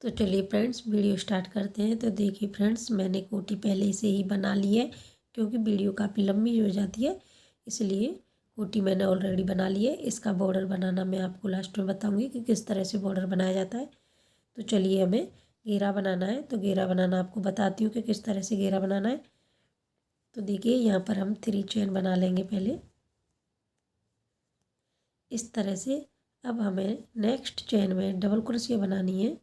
तो चलिए friends video start करते हैं। तो देखिए फ्रेंड्स, मैंने कोटी पहले से ही बना ली है क्योंकि वीडियो काफ़ी लंबी हो जाती है, इसलिए कोटी मैंने ऑलरेडी बना ली है। इसका बॉर्डर बनाना मैं आपको लास्ट में बताऊंगी कि किस तरह से बॉर्डर बनाया जाता है। तो चलिए, हमें घेरा बनाना है। तो घेरा बनाना आपको बताती हूँ कि किस तरह से घेरा बनाना है। तो देखिए, यहाँ पर हम 3 चेन बना लेंगे पहले इस तरह से। अब हमें नेक्स्ट चेन में डबल क्रोशिया बनानी है।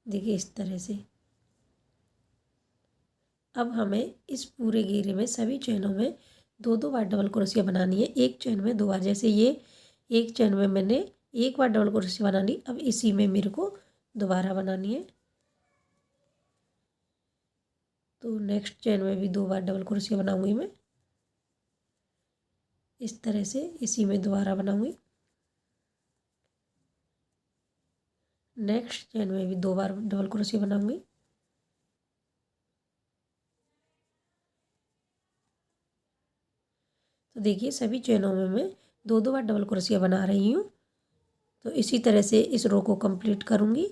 देखिए इस तरह से। अब हमें इस पूरे घेरे में सभी चैनों में 2-2 बार डबल क्रोशिया बनानी है। एक चैन में 2 बार, जैसे ये एक चैन में मैंने एक बार डबल क्रोशिया बना ली, अब इसी में मेरे को दोबारा बनानी है। तो नेक्स्ट चैन में भी 2 बार डबल क्रोशिया बनाऊंगी मैं इस तरह से, इसी में दोबारा बनाऊंगी। नेक्स्ट चैन में भी 2 बार डबल क्रोशिया बनाऊंगी। तो देखिए, सभी चैनों में मैं 2-2 बार डबल क्रोशिया बना रही हूँ। तो इसी तरह से इस रो को कंप्लीट करूँगी।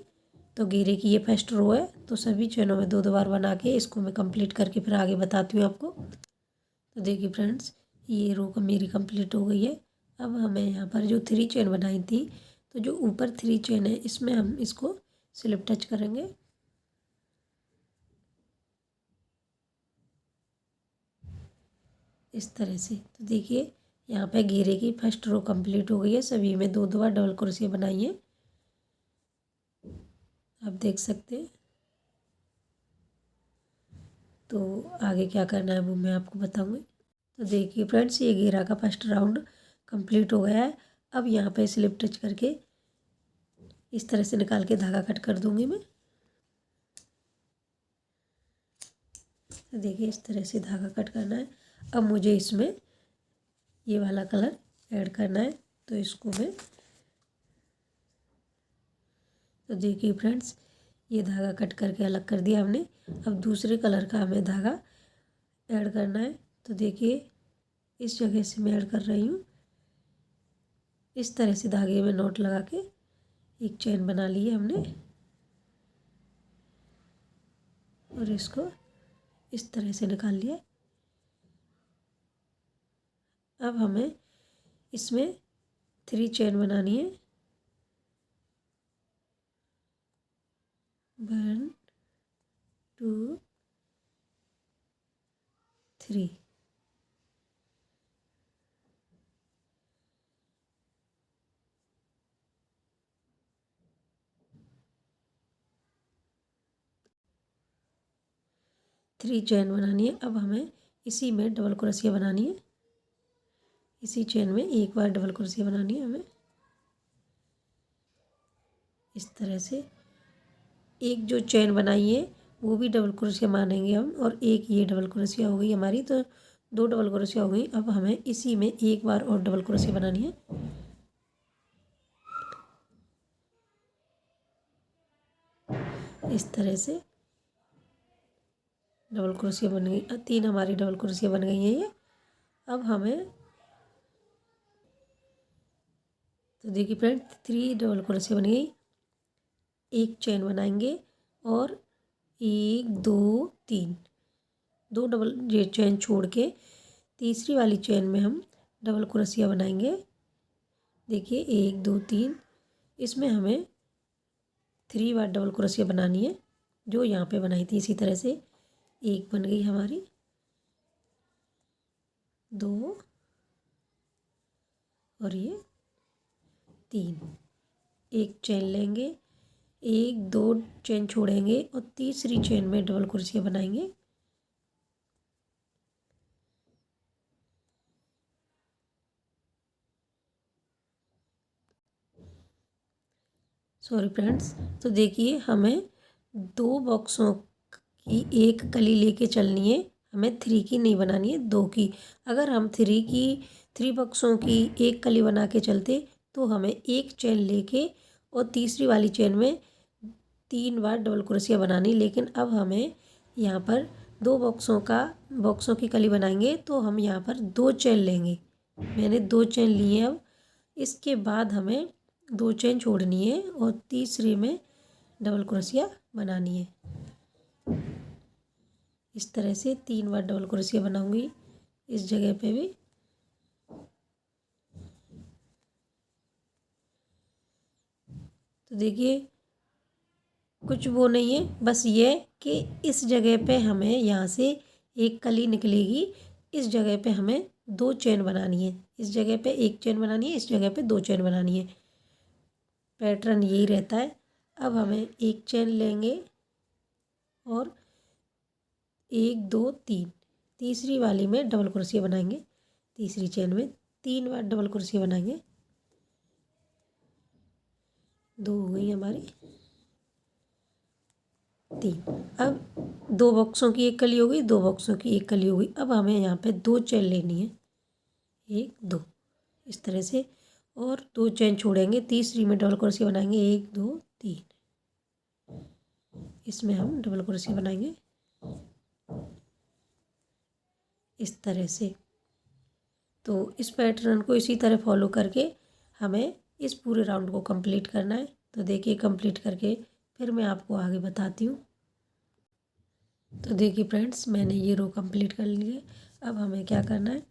तो घेरे की ये फर्स्ट रो है, तो सभी चैनों में 2-2 बार बना के इसको मैं कंप्लीट करके फिर आगे बताती हूँ आपको। तो देखिए फ्रेंड्स, ये रो का मेरी कंप्लीट हो गई है। अब हमें यहाँ पर जो 3 चेन बनाई थी, तो जो ऊपर 3 चेन है इसमें हम इसको स्लिप टच करेंगे। इस तरह से। तो देखिए, यहाँ पे घेरे की फर्स्ट रो कंप्लीट हो गई है। सभी में 2-2 बार डबल क्रोशिया बनाई है, आप देख सकते हैं। तो आगे क्या करना है वो मैं आपको बताऊंगी। तो देखिए फ्रेंड्स, ये घेरा का फर्स्ट राउंड कंप्लीट हो गया है। अब यहाँ पे स्लिप टच करके इस तरह से निकाल के धागा कट कर दूंगी मैं। तो देखिए, इस तरह से धागा कट करना है। अब मुझे इसमें ये वाला कलर ऐड करना है, तो इसको मैं, तो देखिए फ्रेंड्स, ये धागा कट करके अलग कर दिया हमने। अब दूसरे कलर का हमें धागा ऐड करना है। तो देखिए, इस जगह से मैं ऐड कर रही हूँ। इस तरह से धागे में नॉट लगा के एक चेन बना ली है हमने, और इसको इस तरह से निकाल लिया। अब हमें इसमें 3 चेन बनानी है। 1 2 3। थ्री चेन बनानी है। अब हमें इसी में डबल क्रोशिया बनानी है। इसी चेन में एक बार डबल क्रोशिया बनानी है हमें इस तरह से। एक जो चेन बनाई है वो भी डबल क्रोशिया मानेंगे हम, और एक ये डबल क्रोशिया हो गई हमारी, तो 2 डबल क्रोशिया हो गई। अब हमें इसी में एक बार और डबल क्रोशिया बनानी है इस तरह से। डबल क्रोशिया बन गई, 3 हमारी डबल क्रोशिया बन गई हैं ये। अब हमें, तो देखिए फ्रेंड, 3 डबल क्रोशिया बन गई। एक चेन बनाएंगे और 1 2 3, 2 डबल ये चेन छोड़ के तीसरी वाली चेन में हम डबल क्रोशिया बनाएंगे। देखिए 1 2 3, इसमें हमें 3 बार डबल क्रोशिया बनानी है, जो यहाँ पे बनाई थी। इसी तरह से एक बन गई हमारी, 2 और ये 3। एक चेन लेंगे, 1 2 चेन छोड़ेंगे और तीसरी चेन में डबल क्रोशिया बनाएंगे। सॉरी फ्रेंड्स, तो देखिए, हमें 2 बॉक्सों की एक कली लेके चलनी है। हमें 3 की नहीं बनानी है, 2 की। अगर हम 3 बॉक्सों की एक कली बना के चलते तो हमें एक चेन लेके और तीसरी वाली चेन में 3 बार डबल क्रोशिया बनानी। लेकिन अब हमें यहाँ पर बॉक्सों की कली बनाएंगे तो हम यहाँ पर 2 चेन लेंगे। मैंने 2 चेन लिए। अब इसके बाद हमें 2 चेन छोड़नी है और तीसरे में डबल क्रोशिया बनानी है। इस तरह से 3 बार डबल क्रोशिया बनाऊंगी इस जगह पे भी। तो देखिए कुछ वो नहीं है, बस ये कि इस जगह पे हमें यहाँ से एक कली निकलेगी, इस जगह पे हमें 2 चेन बनानी है। इस जगह पे 1 चेन बनानी है, इस जगह पे 2 चेन बनानी है। पैटर्न यही रहता है। अब हमें 1 चेन लेंगे और 1 2 3 तीसरी वाली में डबल क्रोशिया बनाएंगे। तीसरी चेन में 3 बार डबल क्रोशिया बनाएंगे। 2 हो गई हमारी, 3। अब 2 बॉक्सों की एक कली हो गई, 2 बॉक्सों की एक कली हो गई। अब हमें यहाँ पे 2 चेन लेनी है, 1 2 इस तरह से, और 2 चेन छोड़ेंगे। तीसरी में डबल क्रोशिया बनाएंगे, 1 2 3। इसमें हम डबल क्रोशिया बनाएंगे इस तरह से। तो इस पैटर्न को इसी तरह फॉलो करके हमें इस पूरे राउंड को कंप्लीट करना है। तो देखिए कंप्लीट करके फिर मैं आपको आगे बताती हूँ। तो देखिए फ्रेंड्स, मैंने ये रो कंप्लीट कर ली है। अब हमें क्या करना है,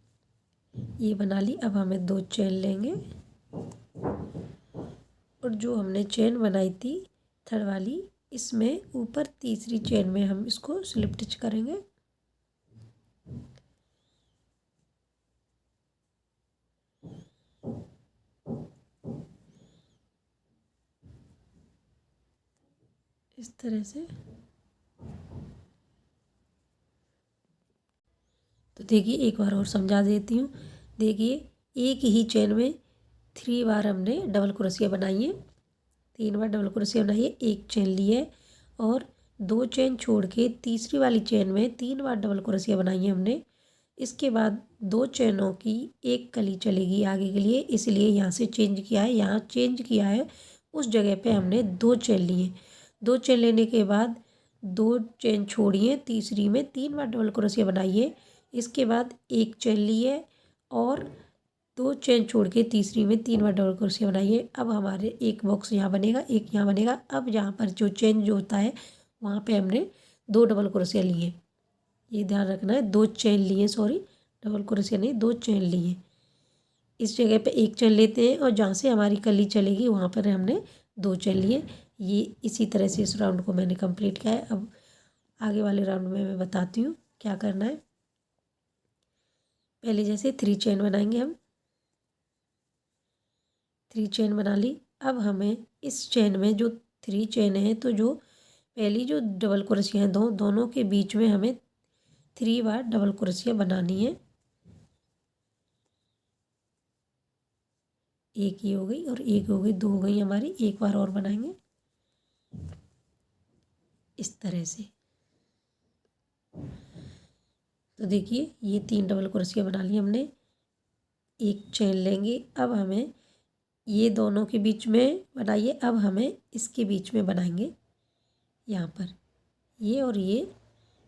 ये बना ली। अब हमें 2 चेन लेंगे और जो हमने चेन बनाई थी थर्ड वाली, इसमें ऊपर तीसरी चेन में हम इसको स्लिप स्टिच करेंगे। इस तरह से। तो देखिए एक बार और समझा देती हूँ। देखिए एक ही चेन में 3 बार हमने डबल क्रोशिया बनाई है। 3 बार डबल क्रोशिया बनाई है, 1 चेन ली है और 2 चेन छोड़ के तीसरी वाली चेन में 3 बार डबल क्रोशिया बनाई है हमने। इसके बाद 2 चेनों की एक कली चलेगी आगे के लिए, इसलिए यहाँ से चेंज किया है। यहाँ चेंज किया है, उस जगह पे हमने 2 चेन लिए। 2 चेन लेने के बाद 2 चेन छोड़िए, तीसरी में 3 बार डबल क्रोशिया बनाइए। इसके बाद 1 चेन लिए और 2 चेन छोड़ के तीसरी में 3 बार डबल क्रोशिया बनाइए। अब हमारे एक बॉक्स यहाँ बनेगा, एक यहाँ बनेगा। अब यहाँ पर जो चेंज होता है वहाँ पे हमने 2 डबल क्रोशिया लिए। ये ध्यान रखना है, 2 चेन लिए, सॉरी डबल क्रोशिया नहीं, 2 चेन लिए। इस जगह पे 1 चेन लेते हैं और जहाँ से हमारी कली चलेगी वहाँ पर हमने 2 चेन लिए। ये इसी तरह से इस राउंड को मैंने कंप्लीट किया है। अब आगे वाले राउंड में मैं बताती हूँ क्या करना है। पहले जैसे 3 चेन बनाएंगे हम। 3 चेन बना ली। अब हमें इस चेन में जो 3 चेन है, तो जो पहली जो डबल क्रोशिया है दोनों के बीच में हमें 3 बार डबल क्रोशिया बनानी है। एक ही हो गई और एक हो गई, 2 हो गई हमारी। एक बार और बनाएंगे इस तरह से। तो देखिए ये 3 डबल क्रोशिया बना ली हमने। 1 चेन लेंगे। अब हमें ये दोनों के बीच में बनाइए। अब हमें इसके बीच में बनाएंगे, यहाँ पर ये और ये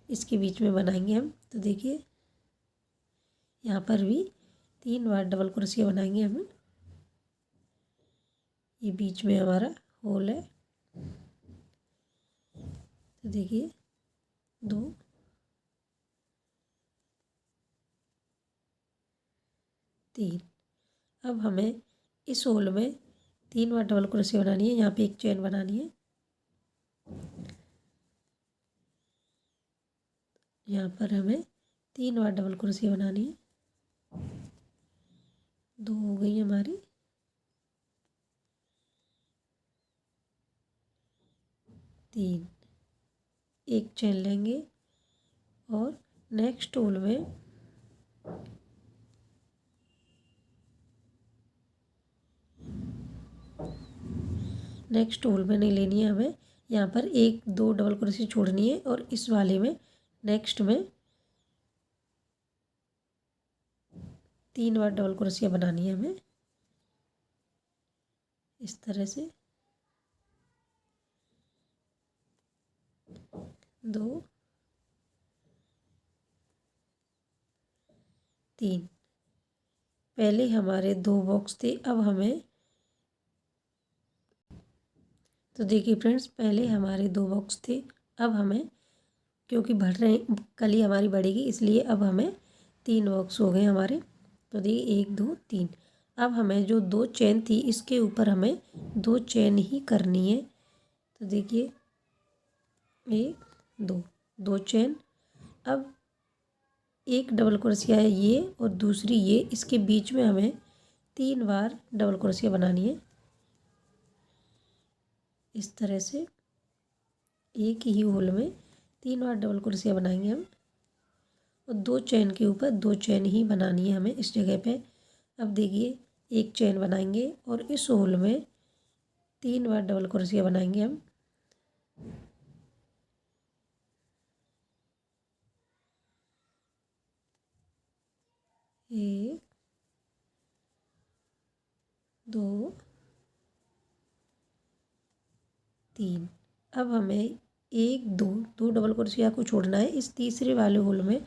इसके बीच में बनाएंगे हम। तो देखिए यहाँ पर भी 3 बार डबल क्रोशिया बनाएंगे हम। ये बीच में हमारा होल है। तो देखिए 2 3। अब हमें इस होल में 3 बार डबल क्रोशिया बनानी है। यहाँ पे 1 चेन बनानी है। यहाँ पर हमें 3 बार डबल क्रोशिया बनानी है। 2 हो गई हमारी। 3। 1 चेन लेंगे और नेक्स्ट होल में नहीं लेनी है हमें। यहाँ पर 1 2 डबल क्रोशिया छोड़नी है और इस वाले में नेक्स्ट में 3 बार डबल क्रोशिया बनानी है हमें इस तरह से। 2 3। पहले हमारे 2 बॉक्स थे, अब हमें, तो देखिए फ्रेंड्स, पहले हमारे 2 बॉक्स थे, अब हमें, क्योंकि बढ़ रहे कली हमारी बढ़ेगी इसलिए अब हमें 3 बॉक्स हो गए हमारे। तो देखिए 1 2 3। अब हमें जो 2 चेन थी इसके ऊपर हमें 2 चेन ही करनी है। तो देखिए 1 2, 2 चेन। अब एक डबल क्रोशिया है ये और दूसरी ये, इसके बीच में हमें 3 बार डबल क्रोशिया बनानी है। इस तरह से एक ही होल में 3 बार डबल क्रोशिया बनाएंगे हम, और 2 चेन के ऊपर 2 चेन ही बनानी है हमें इस जगह पे। अब देखिए एक चेन बनाएंगे और इस होल में 3 बार डबल क्रोशिया बनाएंगे हम। एक, दो, तीन। अब हमें एक दो, 2 डबल क्रोशिया को छोड़ना है। इस तीसरे वाले होल में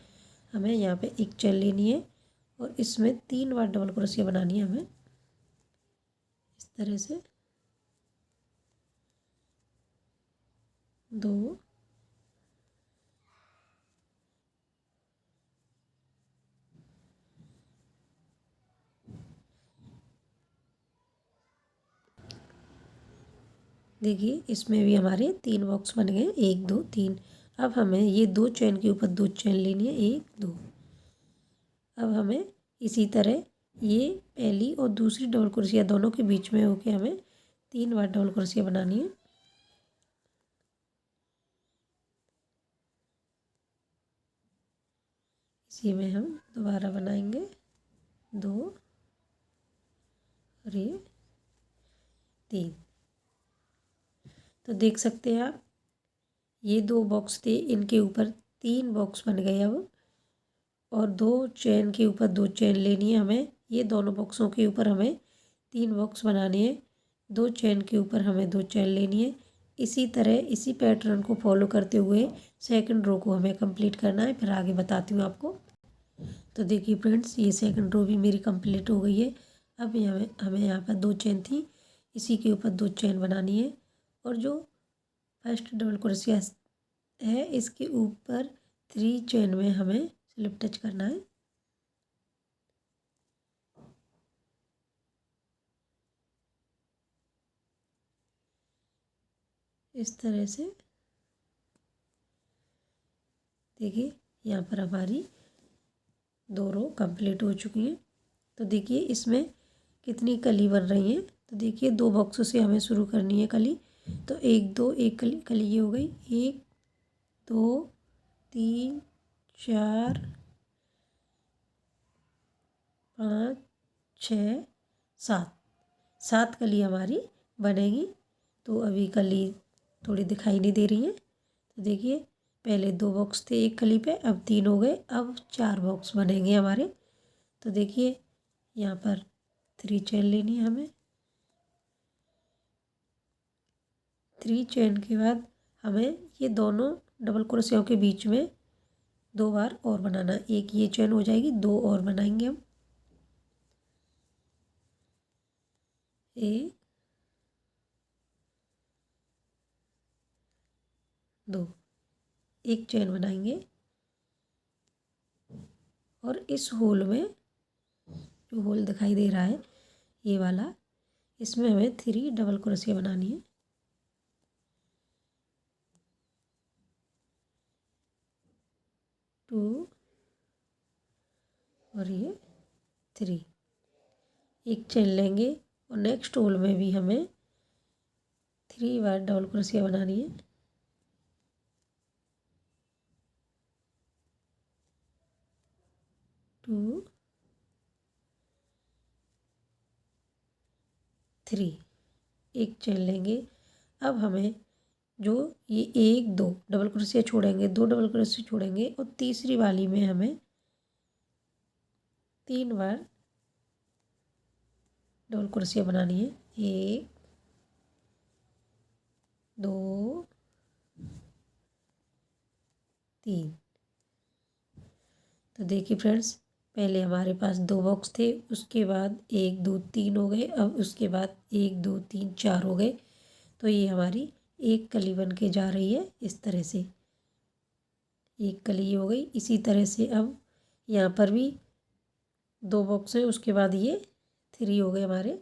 हमें यहाँ पे एक चेन लेनी है और इसमें 3 बार डबल क्रोशिया बनानी है हमें इस तरह से। 2, देखिए इसमें भी हमारे 3 बॉक्स बन गए, 1 2 3। अब हमें ये 2 चेन के ऊपर 2 चेन लेनी है, 1 2। अब हमें इसी तरह ये पहली और दूसरी डबल क्रोशिया दोनों के बीच में होके हमें 3 बार डबल क्रोशिया बनानी है। इसी में हम दोबारा बनाएंगे 2 और ये 3। तो देख सकते हैं आप, ये 2 बॉक्स थे, इनके ऊपर 3 बॉक्स बन गए अब, और 2 चेन के ऊपर 2 चेन लेनी है हमें। ये दोनों बॉक्सों के ऊपर हमें 3 बॉक्स बनाने हैं, 2 चेन के ऊपर हमें 2 चेन लेनी है। इसी तरह इसी पैटर्न को फॉलो करते हुए सेकंड रो को हमें कंप्लीट करना है, फिर आगे बताती हूँ आपको। तो देखिए फ्रेंड्स, ये सेकंड रो भी मेरी कंप्लीट हो गई है। अब हमें यहाँ पर 2 चेन थी, इसी के ऊपर 2 चेन बनानी है, और जो फर्स्ट डबल क्रोशिया है इसके ऊपर 3 चेन में हमें स्लिप टच करना है। इस तरह से देखिए यहाँ पर हमारी 2 रो कंप्लीट हो चुकी हैं। तो देखिए इसमें कितनी कली बन रही हैं। तो देखिए 2 बॉक्सों से हमें शुरू करनी है कली। तो 1 2, एक कली कली ये हो गई, 1 2 3 4 5 6 7, 7 कली हमारी बनेगी। तो अभी कली थोड़ी दिखाई नहीं दे रही है। तो देखिए पहले 2 बॉक्स थे एक कली पे, अब 3 हो गए, अब 4 बॉक्स बनेंगे हमारे। तो देखिए यहाँ पर 3 चेन लेनी है हमें। 3 चेन के बाद हमें ये दोनों डबल क्रोशियों के बीच में 2 बार और बनाना। एक ये चेन हो जाएगी, 2 और बनाएंगे हम। 1 2, एक चेन बनाएंगे, और इस होल में, जो होल दिखाई दे रहा है ये वाला, इसमें हमें 3 डबल क्रोशिया बनानी है। 2 और ये 3, एक चेन लेंगे, और नेक्स्ट होल में भी हमें 3 बार डबल क्रोशिया बनानी है। 2 3, एक चेन लेंगे। अब हमें जो ये 1 2 डबल क्रोशिया छोड़ेंगे, 2 डबल क्रोशिया छोड़ेंगे, और तीसरी वाली में हमें 3 बार डबल क्रोशिया बनानी है। 1 2 3। तो देखिए फ्रेंड्स, पहले हमारे पास 2 बॉक्स थे, उसके बाद 1 2 3 हो गए, अब उसके बाद 1 2 3 4 हो गए। तो ये हमारी एक कली बन के जा रही है इस तरह से, एक कली हो गई। इसी तरह से अब यहाँ पर भी 2 बॉक्स हैं, उसके बाद ये 3 हो गए हमारे,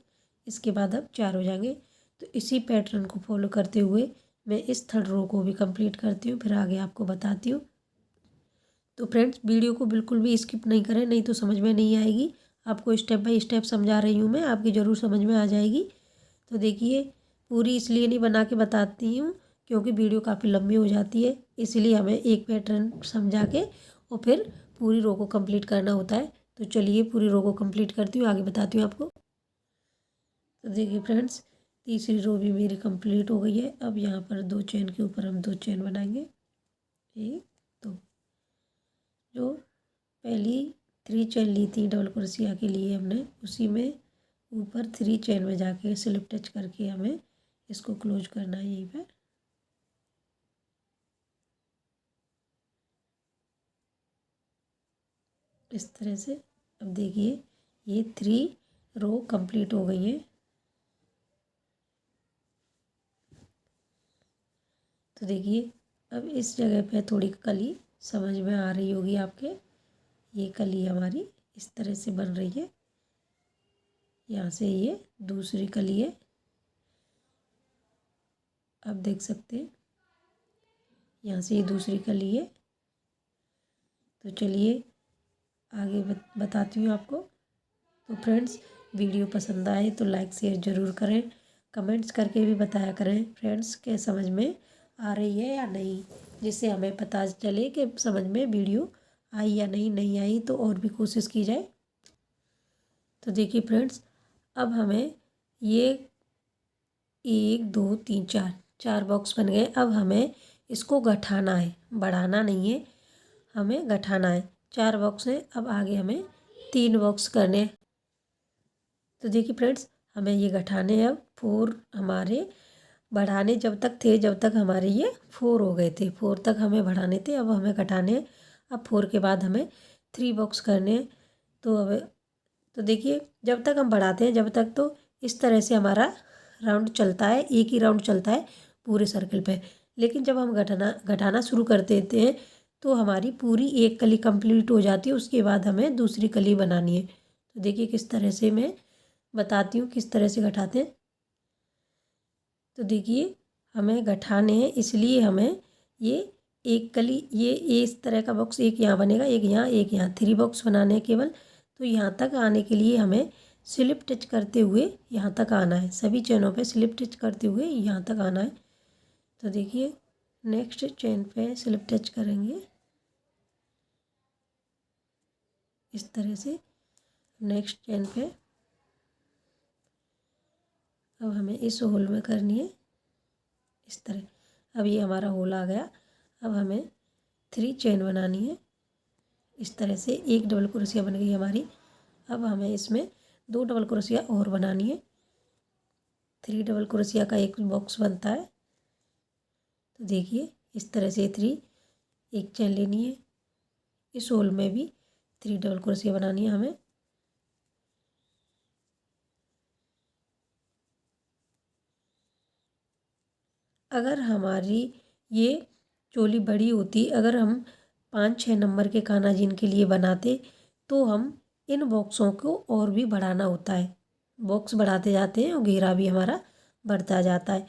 इसके बाद अब 4 हो जाएंगे। तो इसी पैटर्न को फॉलो करते हुए मैं इस थर्ड रो को भी कंप्लीट करती हूँ, फिर आगे आपको बताती हूँ। तो फ्रेंड्स वीडियो को बिल्कुल भी स्किप नहीं करें, नहीं तो समझ में नहीं आएगी। आपको स्टेप बाय स्टेप समझा रही हूँ मैं, आपकी ज़रूर समझ में आ जाएगी। तो देखिए, पूरी इसलिए नहीं बना के बताती हूँ क्योंकि वीडियो काफ़ी लंबी हो जाती है, इसलिए हमें एक पैटर्न समझा के और फिर पूरी रो को कंप्लीट करना होता है। तो चलिए पूरी रो को कंप्लीट करती हूँ, आगे बताती हूँ आपको। तो देखिए फ्रेंड्स, तीसरी रो भी मेरी कंप्लीट हो गई है। अब यहाँ पर 2 चेन के ऊपर हम 2 चेन बनाएंगे, 1 2। जो पहली 3 चेन ली थी डबल क्रोशिया के लिए हमने, उसी में ऊपर 3 चेन में जाके स्लिप टच करके हमें इसको क्लोज करना है यहीं पर। इस तरह से अब देखिए ये 3 रो कंप्लीट हो गई है। तो देखिए अब इस जगह पे थोड़ी कली समझ में आ रही होगी आपके, ये कली हमारी इस तरह से बन रही है। यहाँ से ये दूसरी कली है, आप देख सकते हैं, यहाँ से ये दूसरी कली है। तो चलिए आगे बताती हूँ आपको। तो फ्रेंड्स वीडियो पसंद आए तो लाइक शेयर ज़रूर करें, कमेंट्स करके भी बताया करें फ्रेंड्स के समझ में आ रही है या नहीं, जिससे हमें पता चले कि समझ में वीडियो आई या नहीं, नहीं आई तो और भी कोशिश की जाए। तो देखिए फ्रेंड्स, अब हमें ये 1 2 3 4 4 बॉक्स बन गए। अब हमें इसको गठाना है, बढ़ाना नहीं है, हमें गठाना है। 4 बॉक्स हैं, अब आगे हमें 3 बॉक्स करने हैं। तो देखिए फ्रेंड्स, हमें ये गठाने हैं। अब 4 हमारे बढ़ाने जब तक थे, जब तक हमारे ये 4 हो गए थे, 4 तक हमें बढ़ाने थे, अब हमें घटाने हैं। अब 4 के बाद हमें 3 बॉक्स करने हैं। तो अब तो देखिए जब तक हम बढ़ाते हैं, जब तक तो इस तरह से हमारा राउंड चलता है, एक ही राउंड चलता है पूरे सर्कल पे। लेकिन जब हम घटाना शुरू कर देते हैं तो हमारी पूरी एक कली कंप्लीट हो जाती है, उसके बाद हमें दूसरी कली बनानी है। तो देखिए किस तरह से मैं बताती हूँ किस तरह से घटाते हैं। तो देखिए हमें गठाने हैं, इसलिए हमें ये एक कली, ये इस तरह का बॉक्स एक यहाँ बनेगा, एक यहाँ, एक यहाँ, 3 बॉक्स बनाने हैं केवल। तो यहाँ तक आने के लिए हमें स्लिप टच करते हुए यहाँ तक आना है, सभी चेनों पे स्लिप टच करते हुए यहाँ तक आना है। तो देखिए next chain pay slip touch करेंगे इस तरह से, नेक्स्ट चेन पे अब हमें इस होल में करनी है इस तरह। अब ये हमारा होल आ गया। अब हमें 3 चेन बनानी है इस तरह से, एक डबल क्रोशिया बन गई हमारी। अब हमें इसमें 2 डबल क्रोशिया और बनानी है, 3 डबल क्रोशिया का एक बॉक्स बनता है। तो देखिए इस तरह से 3 एक चेन लेनी है, इस होल में भी 3 डबल क्रोशिया बनानी है हमें। अगर हमारी ये चोली बड़ी होती, अगर हम 5-6 नंबर के कान्हा जिन के लिए बनाते तो हम इन बॉक्सों को और भी बढ़ाना होता है, बॉक्स बढ़ाते जाते हैं और घेरा भी हमारा बढ़ता जाता है।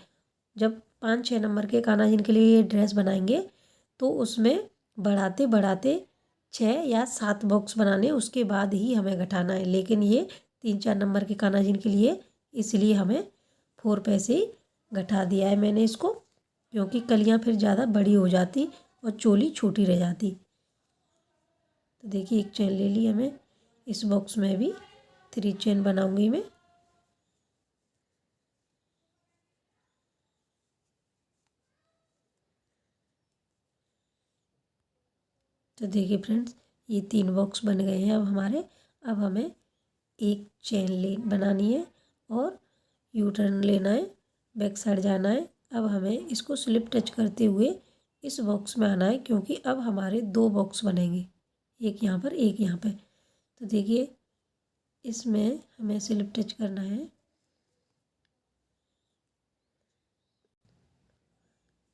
जब 5-6 नंबर के कान्हा जिन के लिए ये ड्रेस बनाएंगे तो उसमें बढ़ाते बढ़ाते 6 या 7 बॉक्स बनाने, उसके बाद ही हमें घटाना है। लेकिन ये 3-4 नंबर के कान्हा जिन के लिए, इसलिए हमें 4 पे से ही घटा दिया है मैंने इसको, क्योंकि कलियाँ फिर ज़्यादा बड़ी हो जाती और चोली छोटी रह जाती। तो देखिए एक चेन ले ली हमें, इस बॉक्स में भी 3 चेन बनाऊंगी मैं। तो देखिए फ्रेंड्स, ये 3 बॉक्स बन गए हैं अब हमारे। अब हमें एक चेन बनानी है और यू टर्न लेना है, बैक साइड जाना है। अब हमें इसको स्लिप टच करते हुए इस बॉक्स में आना है, क्योंकि अब हमारे 2 बॉक्स बनेंगे, एक यहाँ पर एक यहाँ पे। तो देखिए इसमें हमें स्लिप टच करना है।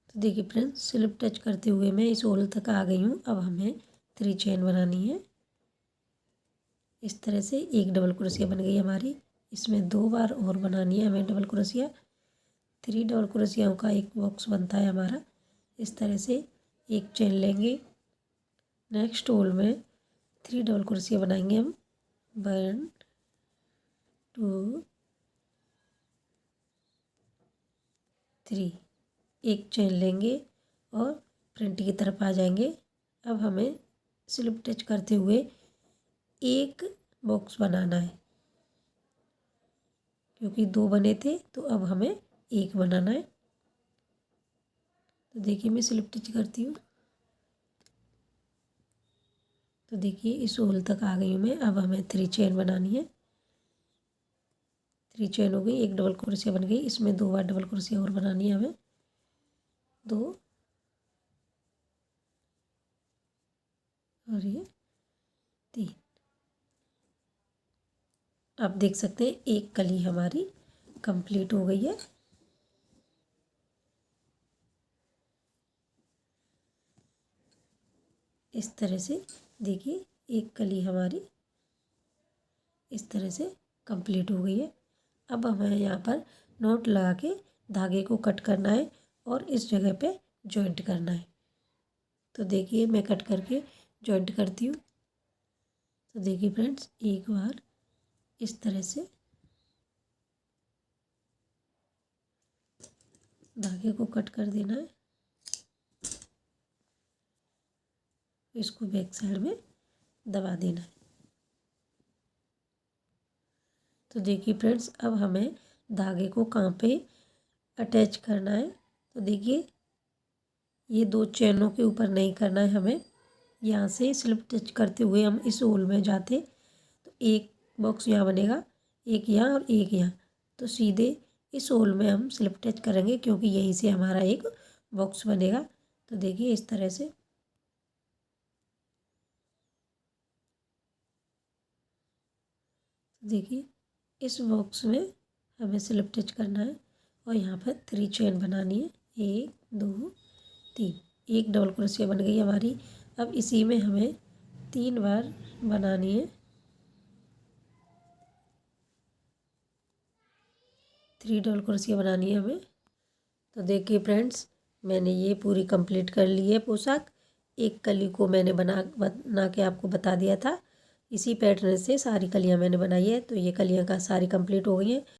तो देखिए फ्रेंड्स, स्लिप टच करते हुए मैं इस होल तक आ गई हूँ। अब हमें 3 चेन बनानी है। इस तरह से एक डबल क्रोशिया बन गई हमारी। इसमें 2 बार और बनानी है हमें डबल क्रोशिया। 3 डबल क्रोशियाओं का एक बॉक्स बनता है हमारा। इस तरह से एक चेन लेंगे, नेक्स्ट होल में 3 डबल क्रोशिया बनाएंगे हम। 1 2 3, एक चेन लेंगे और फ्रंट की तरफ आ जाएंगे। अब हमें स्लिप टच करते हुए एक बॉक्स बनाना है, क्योंकि 2 बने थे तो अब हमें एक बनाना है। तो देखिए मैं स्लिप टच करती हूँ। तो देखिए इस होल तक आ गई हूँ मैं। अब हमें 3 चेन बनानी है। 3 चेन हो गई, एक डबल क्रोशिया बन गई। इसमें 2 बार डबल क्रोशिया और बनानी है हमें। 2 और ये 3। आप देख सकते हैं एक कली हमारी कंप्लीट हो गई है। इस तरह से देखिए एक कली हमारी इस तरह से कंप्लीट हो गई है। अब हमें यहाँ पर नॉट लगा के धागे को कट करना है और इस जगह पे जॉइंट करना है। तो देखिए मैं कट करके जॉइंट करती हूँ। तो देखिए फ्रेंड्स, एक बार इस तरह से धागे को कट कर देना है। इसको बैक साइड में दबा देना है। तो देखिए फ्रेंड्स, अब हमें धागे को कहाँ पे अटैच करना है। तो देखिए ये 2 चैनों के ऊपर नहीं करना है हमें। यहाँ से स्लिप टच करते हुए हम इस होल में जाते तो एक बॉक्स यहाँ बनेगा, एक यहाँ और एक यहाँ। तो सीधे इस होल में हम स्लिप टच करेंगे, क्योंकि यहीं से हमारा एक बॉक्स बनेगा। तो देखिए इस तरह से देखिए इस बॉक्स में हमें स्लिप टच करना है और यहाँ पर 3 चेन बनानी है। 1 2 3, एक डबल क्रोशिया बन गई हमारी। अब इसी में हमें 3 बार बनानी है। 3 डबल क्रोशिया बनानी है हमें। तो देखिए फ्रेंड्स, मैंने ये पूरी कंप्लीट कर ली है पोशाक। एक कली को मैंने बना के आपको बता दिया था। इसी पैटर्न से सारी कलियां मैंने बनाई है। तो ये कलियां का सारी कंप्लीट हो गई हैं।